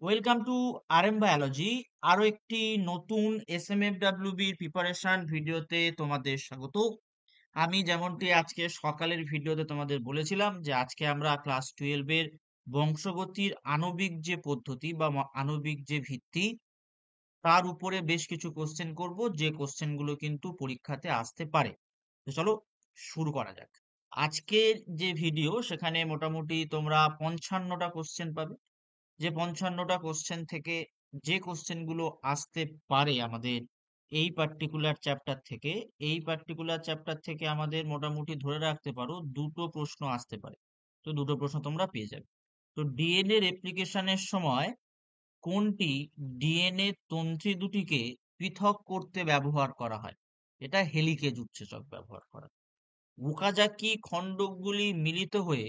Welcome to RM biology. আরো একটি নতুন এসএমএফডব্লিউবির প্রিপারেশন ভিডিওতে তোমাদের স্বাগত। আমি যেমনটি আজকে সকালের ভিডিওতে তোমাদের বলেছিলাম যে আজকে আমরা ক্লাস 12 এর বংশগতির আণবিক যে পদ্ধতি বা আণবিক যে ভিত্তি তার উপরে বেশ কিছু কোশ্চেন করব, যে কোশ্চেনগুলো কিন্তু পরীক্ষাতে আসতে পারে। তো চলো শুরু করা যাক। আজকের যে ভিডিও সেখানে মোটামুটি তোমরা 55টা কোশ্চেন পাবে। যে 55টা কোশ্চেন থেকে যে কোশ্চেন গুলো আসতে পারে আমাদের এই পার্টিকুলার চ্যাপ্টার থেকে আমাদের মোটামুটি ধরে রাখতে পারো দুটো প্রশ্ন আসতে পারে। তো দুটো প্রশ্ন তোমরা পেয়ে যাবে। তো ডিএনএ রেপ্লিকেশনের সময় কোনটি ডিএনএ তন্ত্রী দুটিকে পৃথক করতে ব্যবহার করা হয়? এটা হেলিকেজ উৎসেচক ব্যবহার করা। ওকাজাকি খণ্ডকগুলি মিলিত হয়ে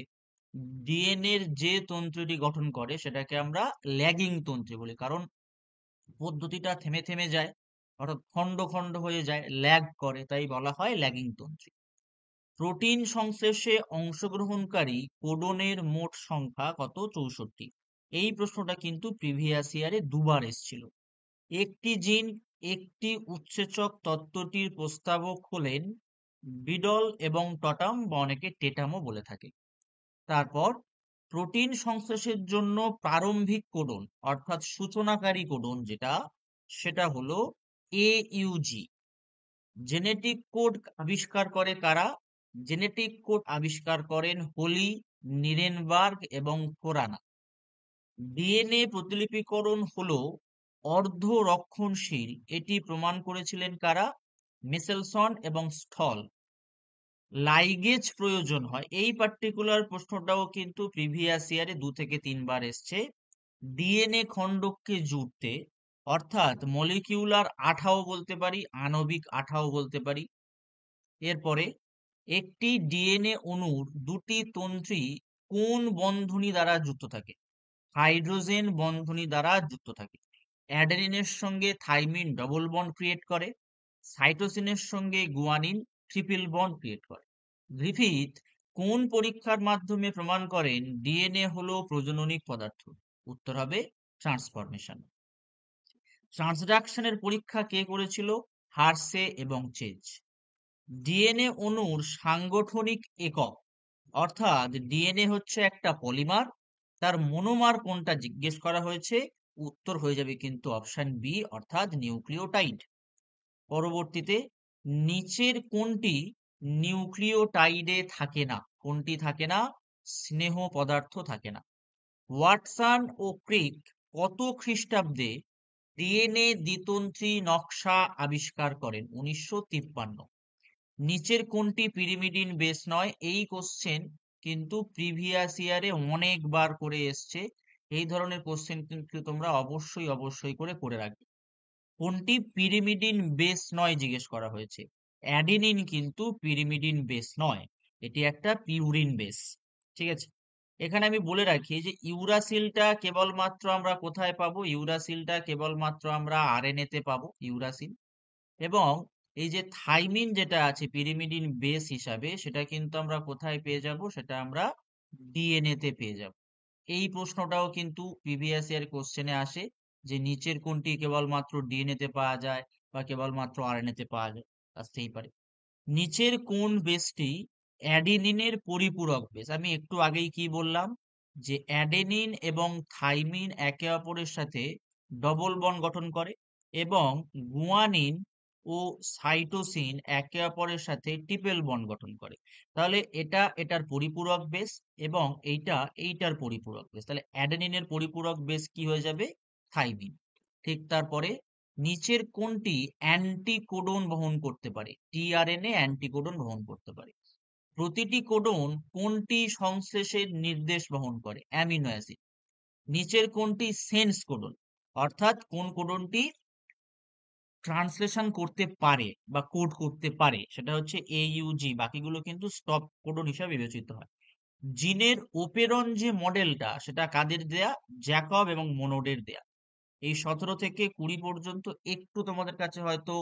ডিএনএ এর যে তন্ত্রটি গঠন করে সেটাকে আমরা ল্যাগিং তন্ত্রী বলি, কারণ পদ্ধতিটা থেমে থেমে যায়, অর্থাৎ খণ্ড খণ্ড হয়ে যায়, ল্যাগ করে, তাই বলা হয় ল্যাগিং তন্ত্রী। প্রোটিন সংশ্লেষে অংশগ্রহণকারী কোডনের মোট সংখ্যা কত? 64। এই প্রশ্নটা কিন্তু প্রিভিয়াস ইয়ারে দুবার এসেছিল। একটি জিন একটি উৎসেচক তত্ত্বটির প্রস্তাবক হলেন বিডল এবং টটাম, বা অনেকে টেটামও বলে থাকে। তারপর প্রোটিন সংশ্লেষের জন্য প্রারম্ভিক কোডন অর্থাৎ সূচনাকারী কোডন সেটা হলো AUG। জেনেটিক কোড আবিষ্কার করে কারা? জেনেটিক কোড আবিষ্কার করেন হোলি, নিরেনবার্গ এবং ফোরানা। ডিএনএ প্রতিলিপিকরণ হলো অর্ধ রক্ষণশীল, এটি প্রমাণ করেছিলেন কারা? মেসেলসন এবং স্টল। লাইগেজ প্রয়োজন হয়, এই পার্টিকুলার প্রশ্নটাও কিন্তু প্রিভিয়াস ইয়ারে 2 থেকে 3 বার এসছে। ডিএনএ খণ্ডককে জুড়তে, অর্থাৎ মলিকিউলার আঠাও বলতে পারি, আণবিক আঠাও বলতে পারি। এরপরে একটি ডিএনএ অণুর দুটি তন্ত্রী কোন বন্ধনী দ্বারা যুক্ত থাকে? হাইড্রোজেন বন্ধনী দ্বারা যুক্ত থাকে। অ্যাডেনিনের সঙ্গে থাইমিন ডবল বন্ড ক্রিয়েট করে, সাইটোসিনের সঙ্গে গুয়ানিন ট্রিপল বন্ড ক্রিয়েট করে। গ্রিফিথ কোন পরীক্ষার মাধ্যমে প্রমাণ করেন ডিএনএ হলো প্রজননিক পদার্থ? উত্তর হবে ট্রান্সফরমেশন। ট্রান্সডাকশনের পরীক্ষা কে করেছিল? হার্সে এবং চেজ। ডিএনএ অণুর সাংগঠনিক একক, অর্থাৎ ডিএনএ হচ্ছে একটা পলিমার, তার মনোমার কোনটা জিজ্ঞেস করা হয়েছে? উত্তর হয়ে যাবে কিন্তু অপশন বি, অর্থাৎ নিউক্লিওটাইড। পরবর্তীতে নিচের কোনটি নিউক্লিওটাইডে থাকে না? কোনটি থাকে না? স্নেহ পদার্থ থাকে না। ওয়াটসন ও ক্রিক কত খ্রিস্টাব্দে ডিএনএ দ্বিতন্ত্রী নকশা আবিষ্কার করেন? 1953। নিচের কোনটি পিরিমিডিন বেস নয়? এই কোশ্চেন কিন্তু প্রিভিয়াস ইয়ারে অনেকবার করে এসছে। এই ধরনের কোশ্চেন কিন্তু তোমরা অবশ্যই অবশ্যই করে রাখবে। কোনটি পিরিমিডিন বেস নয় জিজ্ঞেস করা হয়েছে? অ্যাডিনিন কিন্তু পিরিমিডিন বেস নয়, এটি একটা পিউরিন বেস। ঠিক আছে, এখানে আমি বলে রাখি যে ইউরাসিলটা কেবলমাত্র আমরা কোথায় পাবো? ইউরাসিলটা কেবলমাত্র আমরা আরএনএ তে পাবো, ইউরাসিল। এবং এই যে থাইমিন যেটা আছে পিরিমিডিন বেস হিসাবে, সেটা কিন্তু আমরা কোথায় পেয়ে যাব? সেটা আমরা ডিএনএ তে পেয়ে যাব। এই প্রশ্নটাও কিন্তু প্রিভিয়াস ইয়ার কোশ্চেনে আসে, যে নিচের কোনটি কেবলমাত্র ডিএনএ তে পাওয়া যায় বা কেবলমাত্র আরএনএ তে পাওয়া যায়, আসতেই পারে। নিচের কোন বেসটি অ্যাডিনিনের পরিপূরক বেস? আমি একটু আগেই কি বললাম, যে অ্যাডেনিন এবং থাইমিন একে অপরের সাথে ডবল বন্ড গঠন করে, এবং গুয়ানিন ও সাইটোসিন একে অপরের সাথে ট্রিপল বন্ড গঠন করে। তাহলে এটা এটার পরিপূরক বেস, এবং এইটার পরিপূরক বেস। তাহলে অ্যাডেনিনের পরিপূরক বেস কি হয়ে যাবে? থাইমিন। ঠিক তারপরে নিচের কোনটি অ্যান্টিকোডন বহন করতে পারে? টিআরএনএ অ্যান্টিকোডন বহন করতে পারে। প্রতিটি কোডন কোনটি সংশ্লেষের নির্দেশ বহন করে? Amino acid. নিচের কোনটি সেন্স কোডন, অর্থাৎ কোন কোডনটি ট্রান্সলেশন করতে পারে বা কোড করতে পারে? সেটা হচ্ছে AUG, বাকিগুলো কিন্তু স্টপ কোডন হিসাবে বিবেচিত হয়। জিনের ওপেরন যে মডেলটা, সেটা কাদের দেয়া? জ্যাকব এবং মোনডের দেয়া। এই 17 থেকে 20 পর্যন্ত একটু তোমাদের কাছে হয়তো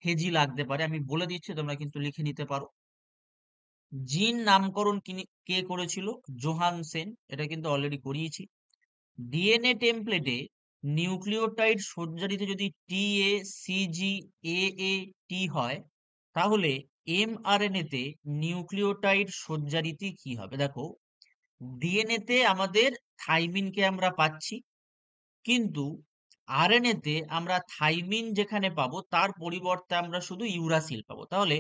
হেজি লাগতে পারে, আমি বলে দিচ্ছি, তোমরা কিন্তু লিখে নিতে পারো। জিন নামকরণ কে করেছিল? জোহানসেন, এটা কিন্তু অলরেডি করিয়েছি। ডিএনএ টেমপ্লেটে নিউক্লিওটাইড সজ্জাটিতে যদি টি এ সি জি এ এ টি হয়, তাহলে এমআরএনএ তে নিউক্লিওটাইড সজ্জারিতি কি হবে? দেখো, ডিএনএ তে আমাদের থাইমিনকে আমরা পাচ্ছি, কিন্তু আরএনএ তে আমরা থাইমিন যেখানে পাবো তার পরিবর্তে আমরা শুধু ইউরাসিল পাবো। তাহলে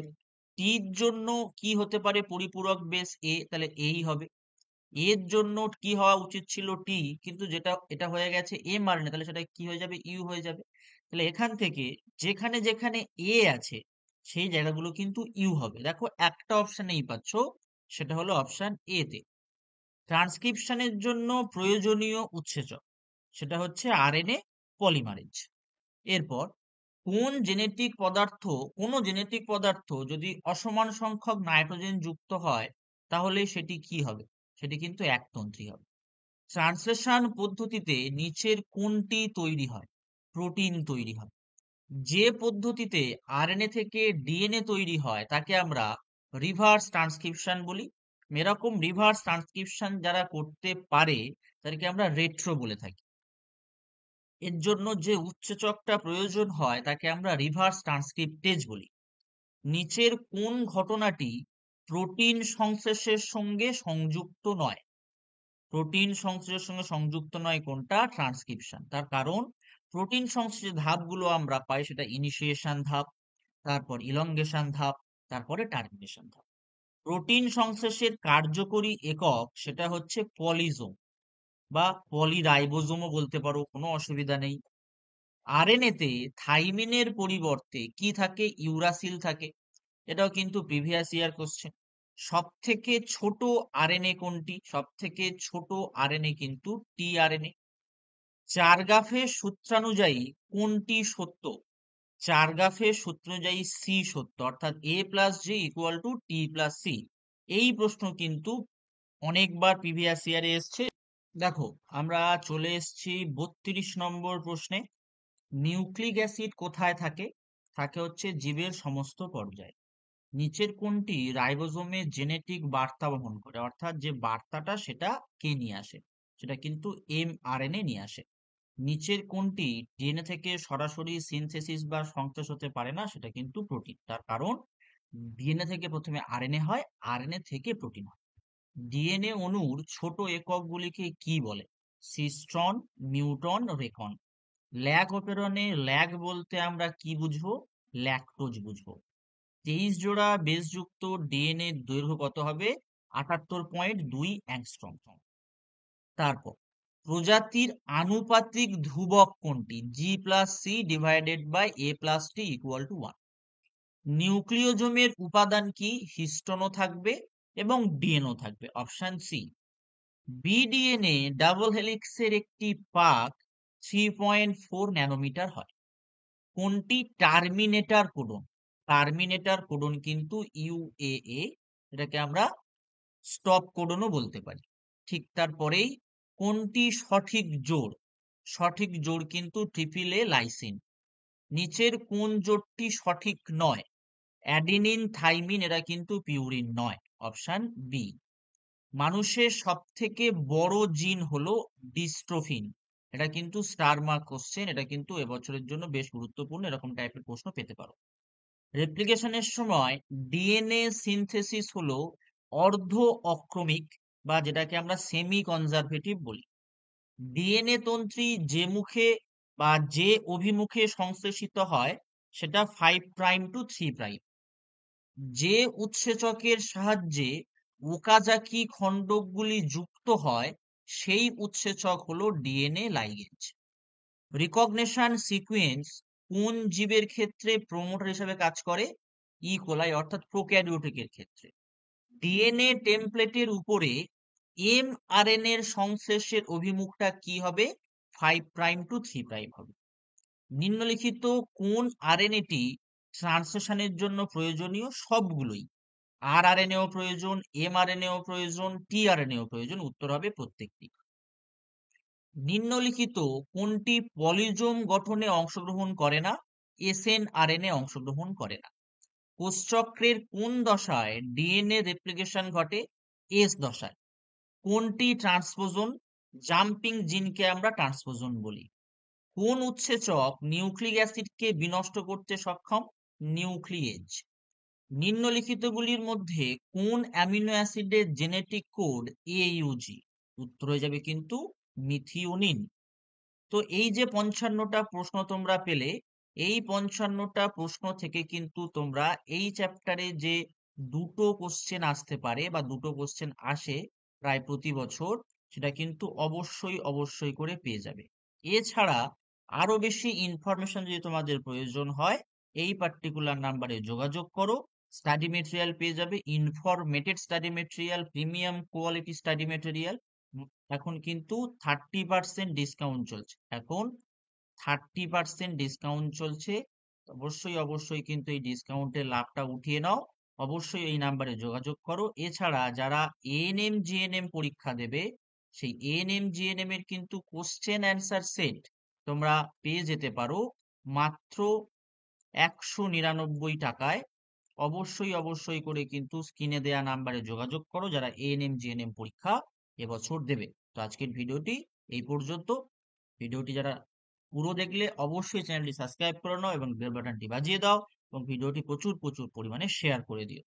টির জন্য কি হতে পারে পরিপূরক বেস এ, তাহলে এই হবে। এর জন্য কি হওয়া উচিত ছিল টি, কিন্তু যেটা এটা হয়ে গেছে এমআরএনএ, তাহলে সেটা কি হয়ে যাবে? ইউ হয়ে যাবে। তাহলে এখান থেকে যেখানে যেখানে এ আছে সেই জায়গাগুলো কিন্তু ইউ হবে। দেখো, একটা অপশনেই পাচ্ছ, সেটা হলো অপশন এ তে। ট্রান্সক্রিপশনের জন্য প্রয়োজনীয় উৎসেচক সেটা হচ্ছে আরএনএ পলিমারেজ। এরপর কোনো জেনেটিক পদার্থ যদি অসমান সংখ্যক নাইট্রোজেন যুক্ত হয়, তাহলে সেটি কি হবে? সেটি কিন্তু একতন্ত্রী হবে। ট্রান্সলেশন পদ্ধতিতে নিচের কোনটি তৈরি হয়? প্রোটিন তৈরি হয়। যে পদ্ধতিতে আরএনএ থেকে ডিএনএ তৈরি হয় তাকে আমরা রিভার্স ট্রান্সক্রিপশন বলি। এরকম রিভার্স ট্রান্সক্রিপশন যারা করতে পারে তাদেরকে আমরা রেট্রো বলে থাকি। এর জন্য যে উৎসেচকটা প্রয়োজন হয় তাকে আমরা রিভার্স ট্রান্সক্রিপ্টেজ বলি। নিচের কোন ঘটনাটি প্রোটিন সংশ্লেষের সঙ্গে সংযুক্ত নয়? প্রোটিন সংশ্লেষের সঙ্গে সংযুক্ত নয় কোনটা? ট্রান্সক্রিপশন। তার কারণ প্রোটিন সংশ্লেষের ধাপগুলো আমরা পাই সেটা ইনিশিয়েশন ধাপ, তারপর ইলংগেশন ধাপ, তারপরে টার্মিনেশন ধাপ। প্রোটিন সংশ্লেষের কার্যকরী একক সেটা হচ্ছে পলিজোম বা পলিরাইবোজোমও বলতে পারো, কোনো অসুবিধা নেই। আরএনএ তে থাইমিনের পরিবর্তে কি থাকে? ইউরাসিল থাকে। এটাও কিন্তু প্রিভিয়াস ইয়ার কোশ্চেন। সব থেকে ছোট আরএনএ কোনটি? সব থেকে ছোট আরএনএ কিন্তু টিআরএনএ। চারগাফের সূত্রানুযায়ী কোনটি সত্য? চারগাফের সূত্র অনুযায়ী সি সত্য, অর্থাৎ A plus G equal to T plus C. এই প্রশ্ন কিন্তু অনেকবার প্রিভিয়াস ইয়ারে এসছে। দেখো, আমরা চলে এসেছি 32 নম্বর প্রশ্নে। নিউক্লিক অ্যাসিড কোথায় থাকে? থাকে হচ্ছে জীবের সমস্ত পর্যায়ে। নিচের কোনটি রাইবোজোমে জেনেটিক বার্তা বহন করে? অর্থাৎ যে বার্তাটা সেটা কে নিয়ে আসে? সেটা কিন্তু এমআরএনএ নিয়ে আসে। নিচের কোনটি ডিএনএ থেকে সরাসরি সিনথেসিস বা সংশ্লেষ হতে পারে না? সেটা কিন্তু প্রোটিন। তার কারণ ডিএনএ থেকে প্রথমে আরএনএ হয়, আরএনএ থেকে প্রোটিন হয়। ডিএনএ অণুর ছোট এককগুলিকে কি বলে? সিস্ট্রন, নিউটন, রেকন। ল্যাগ অপেরনে ল্যাগ বলতে আমরা কি বুঝবো? ল্যাকটোজ বুঝবো। 23 জোড়া বেসযুক্ত ডিএনএ দৈর্ঘ্য কত হবে? 78.2 অ্যাংস্ট্রম। তারপর প্রজাতির আনুপাতিক ধ্রুবক কোনটি? G plus C divided by A plus T equal to 1। নিউক্লিওজোমের উপাদান কি? হিস্টোনও থাকবে এবং ডিএনও থাকবে, অপশন সি। বিডিএনএ ডাবল হেলিক্সের একটি পাক 3.4 ন্যানোমিটার হয়। কোনটি টার্মিনেটর কোডন? টার্মিনেটর কোডন কিন্তু ইউএএ, এটাকে আমরা স্টপ কোডনও বলতে পারি। ঠিক তারপরেই কোনটি সঠিক জোড়? সঠিক জোড় কিন্তু ট্রিপল এ লাইসিন। নিচের কোন জোড়টি সঠিক নয়? অ্যাডিনিন, থাইমিন এরা কিন্তু পিউরিন নয়, অপশন বি। মানুষের সব থেকে বড় জিন হলো ডিস্ট্রোফিন। এটা কিন্তু স্টার মার্ক কোশ্চেন, এটা কিন্তু এবছরের জন্য বেশ গুরুত্বপূর্ণ, এরকম টাইপের প্রশ্ন পেতে পারো। রেপ্লিকেশনের সময় ডিএনএ সিনথেসিস হলো অর্ধ অক্রমিক বা যেটাকে আমরা সেমি কনজারভেটিভ বলি। ডিএনএ তন্ত্রী যে মুখে বা যে অভিমুখে সংশ্লেষিত হয় সেটা 5 প্রাইম টু 3 প্রাইম। যে উৎসেচকের সাহায্যে ওকাজাকি খণ্ডকগুলি যুক্ত হয় সেই উৎসেচক হলো ডিএনএ লাইগেজ। রিকগনিশন সিকুয়েন্স কোন জীবের ক্ষেত্রে প্রমোটার হিসেবে কাজ করে? ই কোলাই অর্থাৎ প্রোক্যারিওটিকের ক্ষেত্রে। ডিএনএ টেমপ্লেটের উপরে এমআরএনএ এর সংশ্লেষের অভিমুখটা কি হবে? 5 প্রাইম টু 3 প্রাইম হবে। নিম্নলিখিত কোন আরএনএটি ট্রান্সলেশনের জন্য প্রয়োজনীয়? সবগুলোই। আরআরএনএও প্রয়োজন, এমআরএনএও প্রয়োজন, টিআরএনএও প্রয়োজন। উত্তর হবে প্রত্যেকটি। নিম্নলিখিত কোনটি পলিজোম গঠনে অংশগ্রহণ করে না? এসএনআরএনএ অংশগ্রহণ করে না। কোষচক্রের কোন দশায় ডিএনএ রেপ্লিকেশন ঘটে? এস দশায়। কোনটি ট্রান্সপোজন? জাম্পিং জিনকে আমরা ট্রান্সপোজন বলি। কোন উৎসেচক নিউক্লিক অ্যাসিডকে বিনষ্ট করতে সক্ষম? নিউক্লিয়েজ। নিম্নলিখিতগুলির মধ্যে কোন অ্যামিনো অ্যাসিডের জেনেটিক কোড AUG? উত্তর হয়ে যাবে কিন্তু মিথিওনিন। তো এই যে 55টা প্রশ্ন তোমরা পেলে, এই 55টা প্রশ্ন থেকে কিন্তু তোমরা এই চ্যাপ্টারে যে দুটো কোশ্চেন আসতে পারে বা দুটো কোশ্চেন আসে প্রায় প্রতি বছর, সেটা কিন্তু অবশ্যই করে পেয়ে যাবে। এছাড়া আরো বেশি ইনফরমেশন যদি তোমাদের প্রয়োজন হয়, এই পার্টিকুলার নাম্বারে যোগাযোগ করো। স্টাডি মেটেরিয়াল পেয়ে যাবে, informated study material, premium quality study material. এখন কিন্তু 30% ডিসকাউন্ট চলছে। এখন 30% ডিসকাউন্ট চলছে। অবশ্যই কিন্তু এই ডিসকাউন্টের লাভটা উঠিয়ে নাও। অবশ্যই এই নাম্বারে যোগাযোগ করো। এছাড়া যারা এএনএম জিএনএম পরীক্ষা দেবে, সেই এএনএম জিএনএম এর কিন্তু কোশ্চেন অ্যান্সার সেট তোমরা পেয়ে যেতে পারো মাত্র 199 টাকায়। অবশ্যই করে কিন্তু স্ক্রিনে দেয়া নাম্বারে যোগাযোগ করো যারা এএনএম জিএনএম পরীক্ষা এবছর দেবে। তো আজকের ভিডিওটি এই পর্যন্ত। ভিডিওটি যারা পুরো দেখলে অবশ্যই চ্যানেলটি সাবস্ক্রাইব করে নাও এবং বেল বাটনটি বাজিয়ে দাও এবং ভিডিওটি প্রচুর পরিমাণে শেয়ার করে দিও।